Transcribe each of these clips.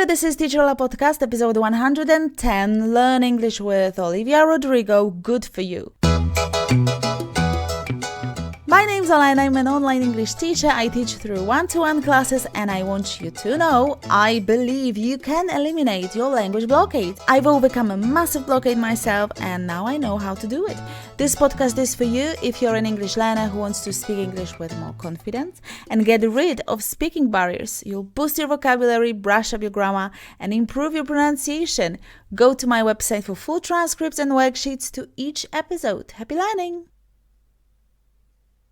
this is Teacher La Podcast, episode 110, Learn English with Olivia, Rodrigo, good for you. My name's Ola and I'm an online English teacher. I teach through one-to-one classes and I want you to know I believe you can eliminate your language blockade. I've overcome a massive blockade myself and now I know how to do it. This podcast is for you if you're an English learner who wants to speak English with more confidence and get rid of speaking barriers. You'll boost your vocabulary, brush up your grammar and improve your pronunciation. Go to my website for full transcripts and worksheets to each episode. Happy learning!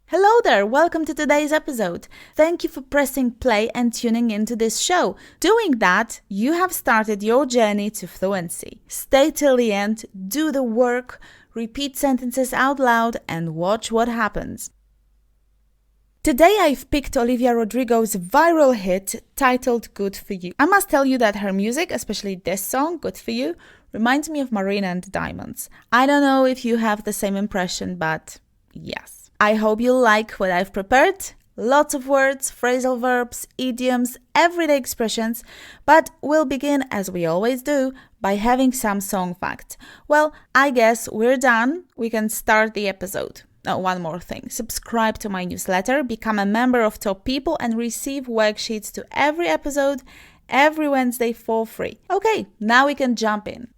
Hello there, welcome to today's episode. Thank you for pressing play and tuning into this show. Doing that, you have started your journey to fluency. Stay till the end, do the work, repeat sentences out loud and watch what happens. Today I've picked Olivia Rodrigo's viral hit titled Good For You. I must tell you that her music, especially this song, Good For You, reminds me of Marina and Diamonds. I don't know if you have the same impression, but yes. I hope you like what I've prepared. Lots of words, phrasal verbs, idioms, everyday expressions, but we'll begin, as we always do, by having some song facts. Well, I guess we're done. We can start the episode. Oh, one more thing. Subscribe to my newsletter, become a member of Top People, and receive worksheets to every episode every Wednesday for free. Okay, now we can jump in.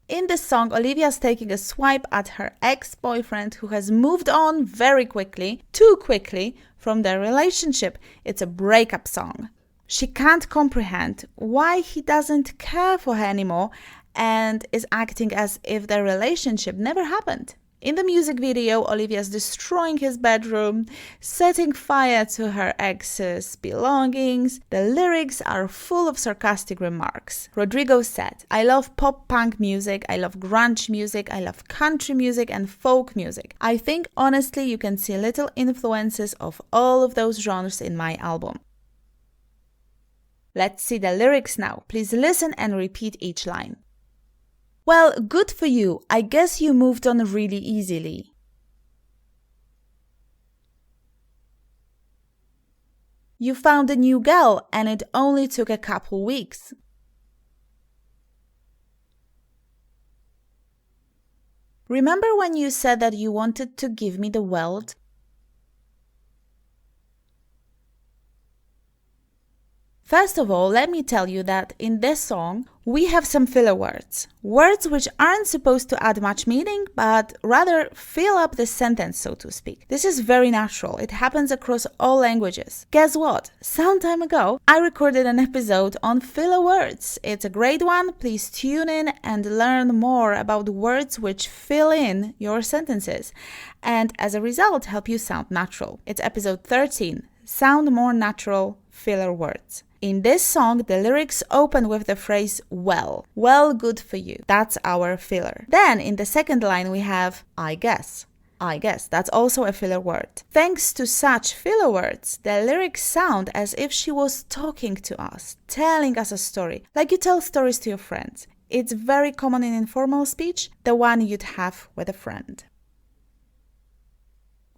In this song, Olivia's taking a swipe at her ex-boyfriend who has moved on very quickly, too quickly, from their relationship. It's a breakup song. She can't comprehend why he doesn't care for her anymore and is acting as if their relationship never happened. In the music video, Olivia's destroying his bedroom, setting fire to her ex's belongings. The lyrics are full of sarcastic remarks. Rodrigo said, I love pop-punk music, I love grunge music, I love country music and folk music. I think honestly you can see little influences of all of those genres in my album. Let's see the lyrics now. Please listen and repeat each line. Well, good for you. I guess you moved on really easily. You found a new girl and it only took a couple weeks. Remember when you said that you wanted to give me the world? First of all, let me tell you that in this song, we have some filler words. Words which aren't supposed to add much meaning, but rather fill up the sentence, so to speak. This is very natural. It happens across all languages. Guess what? Some time ago, I recorded an episode on filler words. It's a great one. Please tune in and learn more about words which fill in your sentences and as a result help you sound natural. It's episode 13, Sound More Natural, Filler Words. In this song, the lyrics open with the phrase, well. Well, good for you. That's our filler. Then, in the second line, we have, I guess. I guess. That's also a filler word. Thanks to such filler words, the lyrics sound as if she was talking to us, telling us a story, like you tell stories to your friends. It's very common in informal speech, the one you'd have with a friend.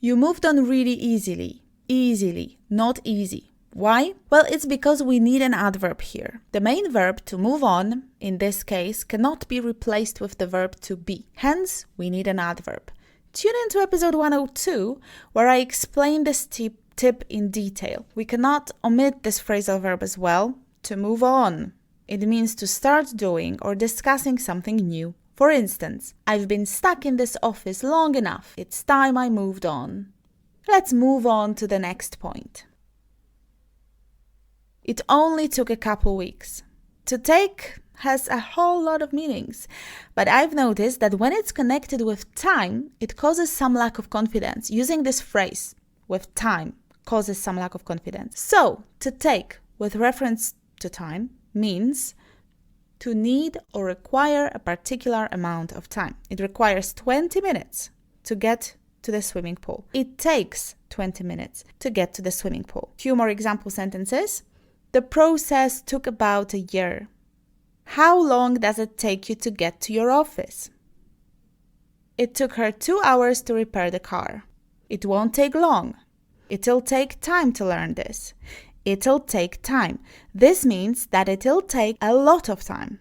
You moved on really easily. Easily, not easy. Why? Well, it's because we need an adverb here. The main verb to move on, in this case, cannot be replaced with the verb to be. Hence, we need an adverb. Tune into episode 102, where I explain this tip in detail. We cannot omit this phrasal verb as well. To move on. It means to start doing or discussing something new. For instance, I've been stuck in this office long enough. It's time I moved on. Let's move on to the next point. It only took a couple weeks. To take has a whole lot of meanings, but I've noticed that when it's connected with time, it causes some lack of confidence. Using this phrase, with time, causes some lack of confidence. So, to take, with reference to time, means to need or require a particular amount of time. It requires 20 minutes to get to the swimming pool. It takes 20 minutes to get to the swimming pool. Few more example sentences. The process took about a year. How long does it take you to get to your office? It took her 2 hours to repair the car. It won't take long. It'll take time to learn this. It'll take time. This means that it'll take a lot of time.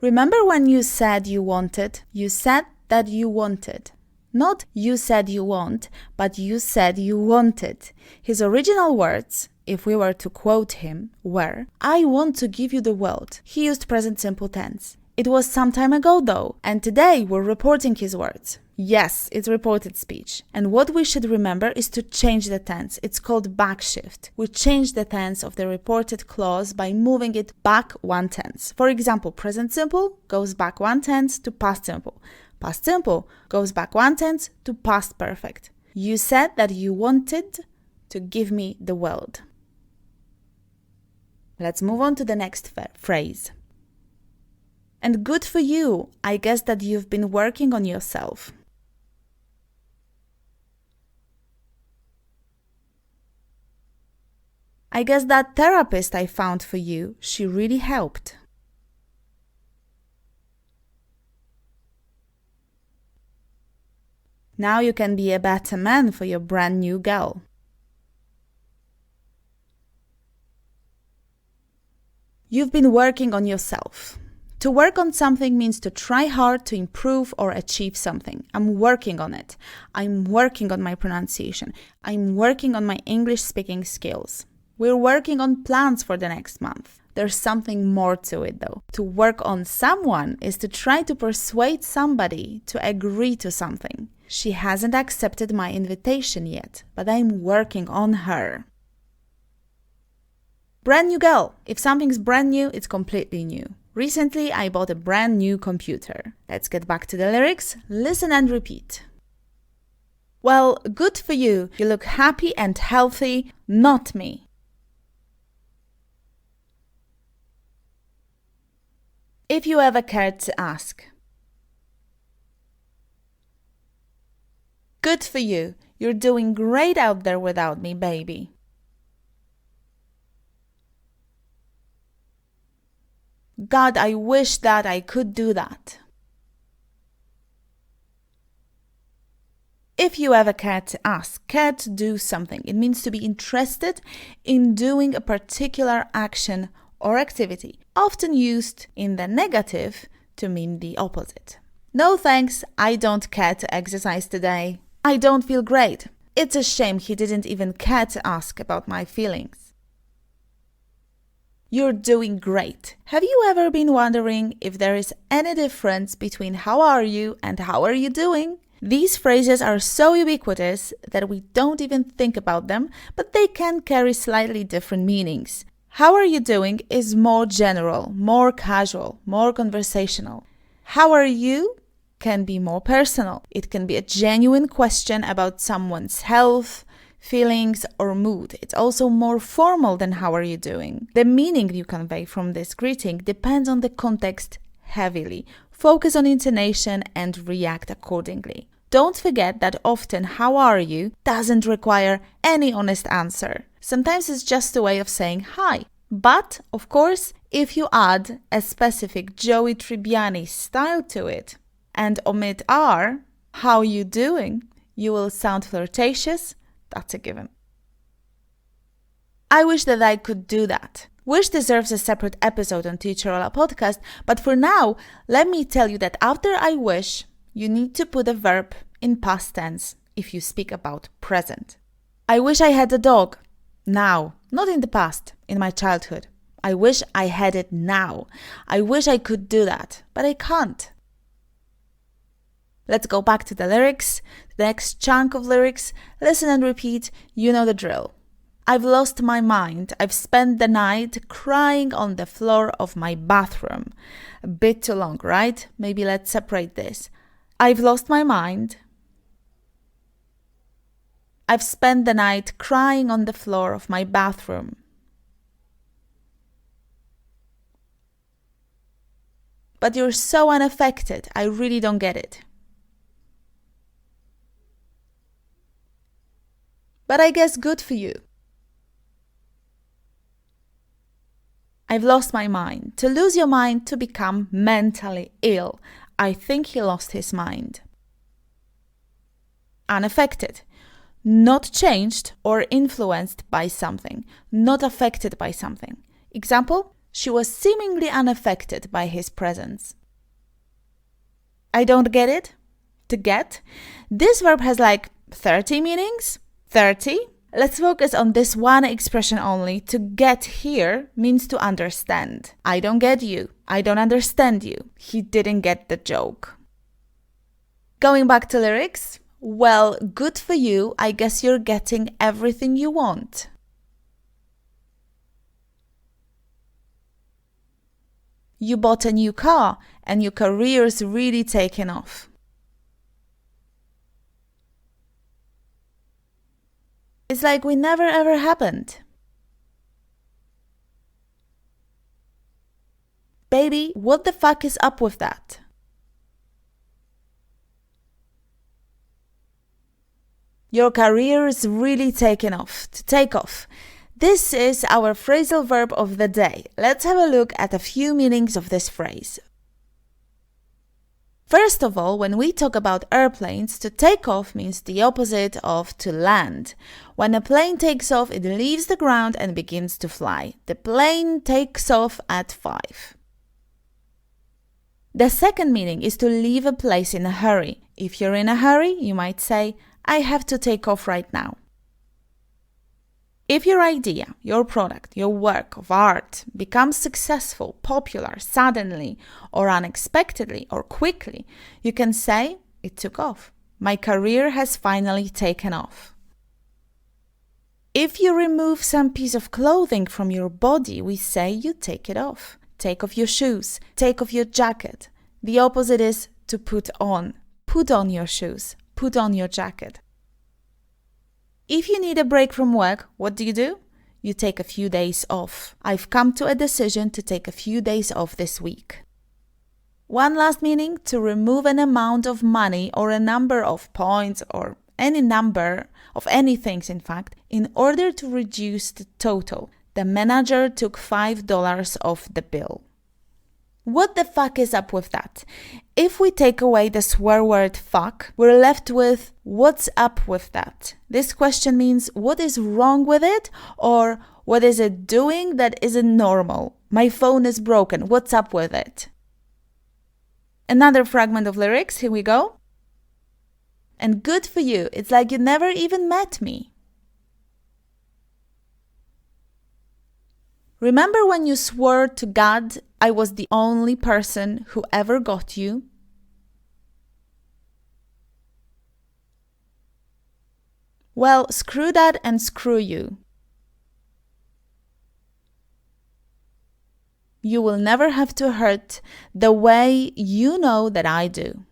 Remember when you said you wanted? You said that you wanted. Not you said you want, but you said you wanted. His original words, if we were to quote him, were, I want to give you the world. He used present simple tense. It was some time ago though, and today we're reporting his words. Yes, it's reported speech. And what we should remember is to change the tense. It's called backshift. We change the tense of the reported clause by moving it back one tense. For example, present simple goes back one tense to past simple. Past simple goes back one tense to past perfect. You said that you wanted to give me the world. Let's move on to the next phrase. And good for you. I guess that you've been working on yourself. I guess that therapist I found for you, she really helped. Now you can be a better man for your brand new girl. You've been working on yourself. To work on something means to try hard to improve or achieve something. I'm working on it. I'm working on my pronunciation. I'm working on my English speaking skills. We're working on plans for the next month. There's something more to it though. To work on someone is to try to persuade somebody to agree to something. She hasn't accepted my invitation yet, but I'm working on her. Brand new girl. If something's brand new, it's completely new. Recently, I bought a brand new computer. Let's get back to the lyrics. Listen and repeat. Well, good for you. You look happy and healthy, not me. If you ever cared to ask. Good for you. You're doing great out there without me, baby. God, I wish that I could do that. If you ever cared to ask, cared to do something, it means to be interested in doing a particular action or activity, often used in the negative to mean the opposite. No thanks, I don't care to exercise today. I don't feel great. It's a shame he didn't even care to ask about my feelings. You're doing great. Have you ever been wondering if there is any difference between how are you and how are you doing? These phrases are so ubiquitous that we don't even think about them, but they can carry slightly different meanings. How are you doing is more general, more casual, more conversational. How are you can be more personal. It can be a genuine question about someone's health, feelings, or mood. It's also more formal than how are you doing. The meaning you convey from this greeting depends on the context heavily. Focus on intonation and react accordingly. Don't forget that often how are you doesn't require any honest answer. Sometimes it's just a way of saying hi. But, of course, if you add a specific Joey Tribbiani style to it and omit are, how you doing, you will sound flirtatious. That's a given. I wish that I could do that. Wish deserves a separate episode on Teacherola podcast, but for now, let me tell you that after I wish, you need to put a verb in past tense if you speak about present. I wish I had a dog. Now, not in the past, in my childhood. I wish I had it now. I wish I could do that, but I can't. Let's go back to the lyrics, the next chunk of lyrics. Listen and repeat, you know the drill. I've lost my mind. I've spent the night crying on the floor of my bathroom. A bit too long, right? Maybe let's separate this. I've lost my mind. I've spent the night crying on the floor of my bathroom. But you're so unaffected. I really don't get it. But I guess good for you. I've lost my mind. To lose your mind, to become mentally ill. I think he lost his mind. Unaffected. not changed or influenced by something, not affected by something. Example, she was seemingly unaffected by his presence. I don't get it. To get. This verb has like 30 meanings. 30. Let's focus on this one expression only. To get here means to understand. I don't get you. I don't understand you. He didn't get the joke. Going back to lyrics. Well, good for you. I guess you're getting everything you want. You bought a new car and your career's really taken off. It's like we never ever happened. Baby, what the fuck is up with that? Your career is really taking off. To take off. This is our phrasal verb of the day. Let's have a look at a few meanings of this phrase. First of all, when we talk about airplanes, to take off means the opposite of to land. When a plane takes off, it leaves the ground and begins to fly. The plane takes off at 5. The second meaning is to leave a place in a hurry. If you're in a hurry, you might say, I have to take off right now. If your idea, your product, your work of art becomes successful, popular, suddenly, or unexpectedly, or quickly, you can say, it took off. My career has finally taken off. If you remove some piece of clothing from your body, we say you take it off. Take off your shoes, take off your jacket. The opposite is to put on. Put on your shoes, put on your jacket. If you need a break from work, what do? You take a few days off. I've come to a decision to take a few days off this week. One last meaning, to remove an amount of money or a number of points or any number of any things, in fact, in order to reduce the total. The manager took $5 off the bill. What the fuck is up with that? If we take away the swear word fuck, we're left with what's up with that? This question means what is wrong with it, or what is it doing that isn't normal? My phone is broken. What's up with it? Another fragment of lyrics. Here we go. And good for you. It's like you never even met me. Remember when you swore to God, I was the only person who ever got you? Well, screw that and screw you. You will never have to hurt the way you know that I do.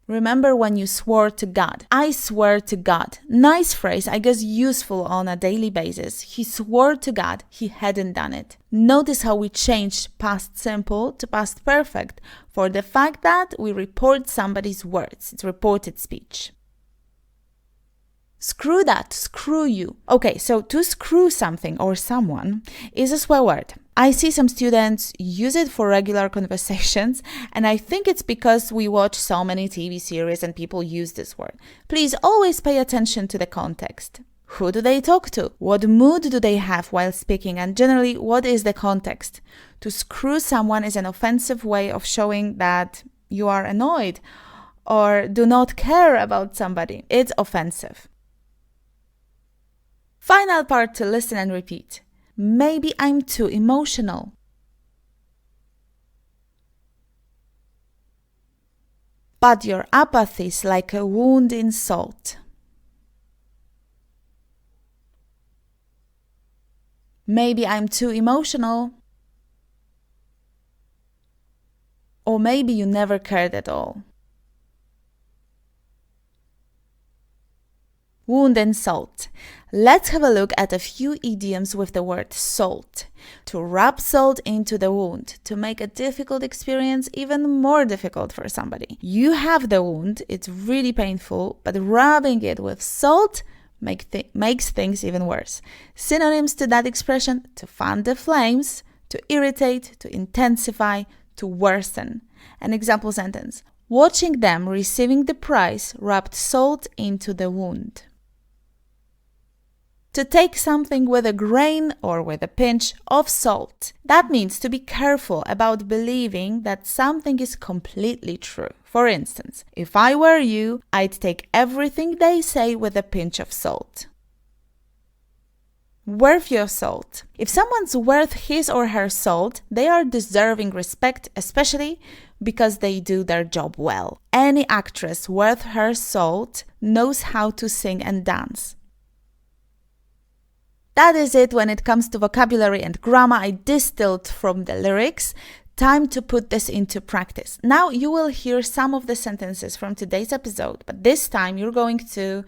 Remember when you swore to God. I swear to God. Nice phrase, I guess useful on a daily basis. He swore to God he hadn't done it. Notice how we changed past simple to past perfect for the fact that we report somebody's words. It's reported speech. Screw that, screw you. Okay, so to screw something or someone is a swear word. I see some students use it for regular conversations, and I think it's because we watch so many TV series and people use this word. Please always pay attention to the context. Who do they talk to? What mood do they have while speaking? And generally, what is the context? To screw someone is an offensive way of showing that you are annoyed or do not care about somebody. It's offensive. Final part to listen and repeat. Maybe I'm too emotional. But your apathy's like a wound in salt. Maybe I'm too emotional. Or maybe you never cared at all. Wound and salt. Let's have a look at a few idioms with the word salt. To rub salt into the wound, to make a difficult experience even more difficult for somebody. You have the wound, it's really painful, but rubbing it with salt makes things even worse. Synonyms to that expression: to fan the flames, to irritate, to intensify, to worsen. An example sentence. Watching them receiving the prize rubbed salt into the wound. To take something with a grain or with a pinch of salt. That means to be careful about believing that something is completely true. For instance, if I were you, I'd take everything they say with a pinch of salt. Worth your salt. If someone's worth his or her salt, they are deserving respect, especially because they do their job well. Any actress worth her salt knows how to sing and dance. That is it when it comes to vocabulary and grammar I distilled from the lyrics. Time to put this into practice. Now you will hear some of the sentences from today's episode, but this time you're going to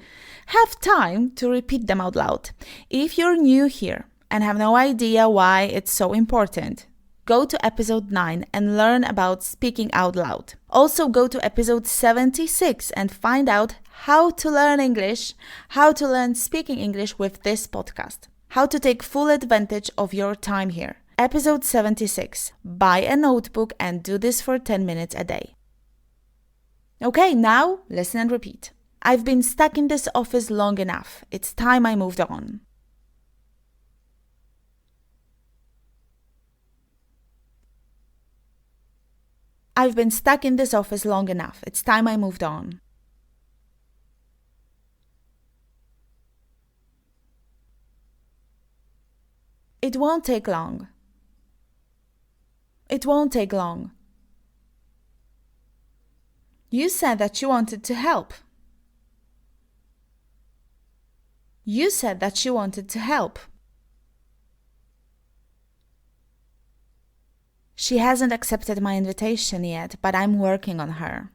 have time to repeat them out loud. If you're new here and have no idea why it's so important, go to episode 9 and learn about speaking out loud. Also go to episode 76 and find out how to learn English, how to learn speaking English with this podcast. How to take full advantage of your time here. Episode 76. Buy a notebook and do this for 10 minutes a day. Okay, now listen and repeat. I've been stuck in this office long enough. It's time I moved on. I've been stuck in this office long enough. It's time I moved on. It won't take long. It won't take long. You said that you wanted to help. You said that you wanted to help. She hasn't accepted my invitation yet, but I'm working on her.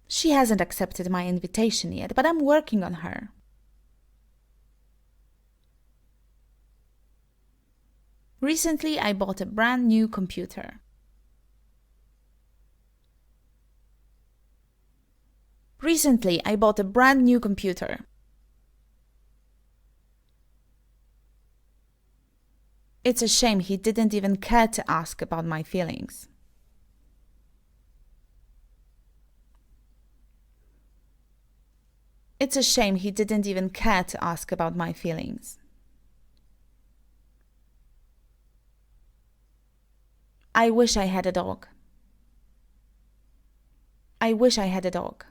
She hasn't accepted my invitation yet, but I'm working on her. Recently, I bought a brand new computer. Recently, I bought a brand new computer. It's a shame he didn't even care to ask about my feelings. It's a shame he didn't even care to ask about my feelings. I wish I had a dog. I wish I had a dog.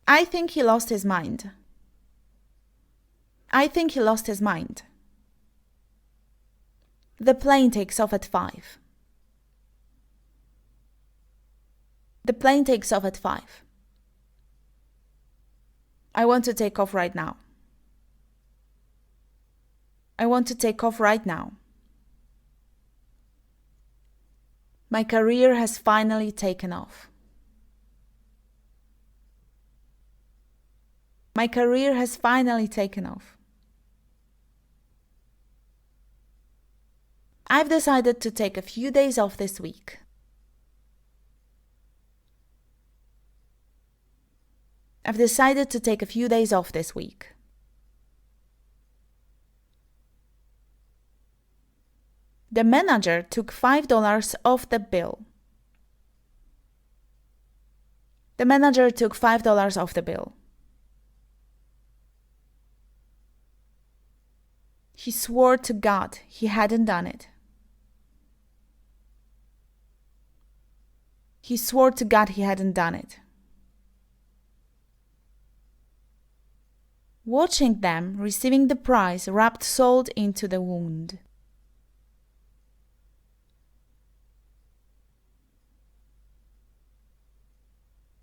I think he lost his mind. I think he lost his mind. The plane takes off at 5. The plane takes off at 5. I want to take off right now. I want to take off right now. My career has finally taken off. My career has finally taken off. I've decided to take a few days off this week. I've decided to take a few days off this week. The manager took $5 off the bill. The manager took $5 off the bill. He swore to God he hadn't done it. He swore to God he hadn't done it. Watching them receiving the prize rubbed salt into the wound.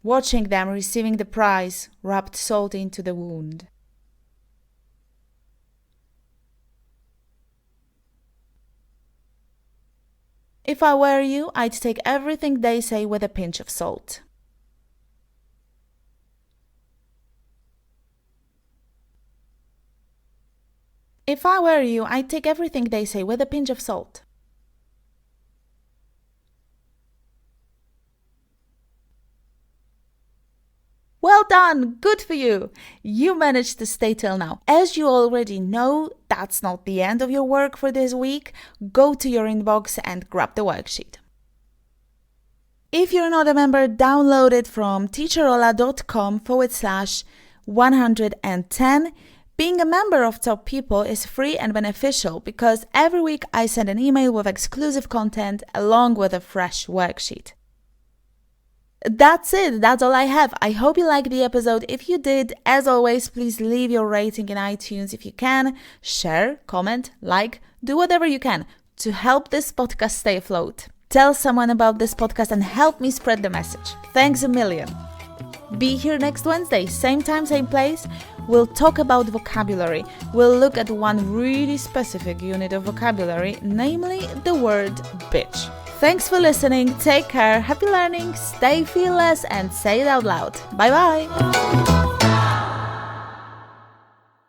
Watching them receiving the prize rubbed salt into the wound. If I were you, I'd take everything they say with a pinch of salt. If I were you, I'd take everything they say with a pinch of salt. Well Well done! Good for you! You managed to stay till now. As you already know, that's not the end of your work for this week. Go to your inbox and grab the worksheet. If you're not a member, download it from teacherola.com/110. Being a member of Top People is free and beneficial because every week I send an email with exclusive content along with a fresh worksheet. That's it. That's all I have. I hope you liked the episode. If you did, as always, please leave your rating in iTunes if you can. Share, comment, like, do whatever you can to help this podcast stay afloat. Tell someone about this podcast and help me spread the message. Thanks a million. Be here next Wednesday, same time, same place. We'll talk about vocabulary. We'll look at one really specific unit of vocabulary, namely the word bitch. Thanks for listening. Take care. Happy learning. Stay fearless and say it out loud. Bye bye.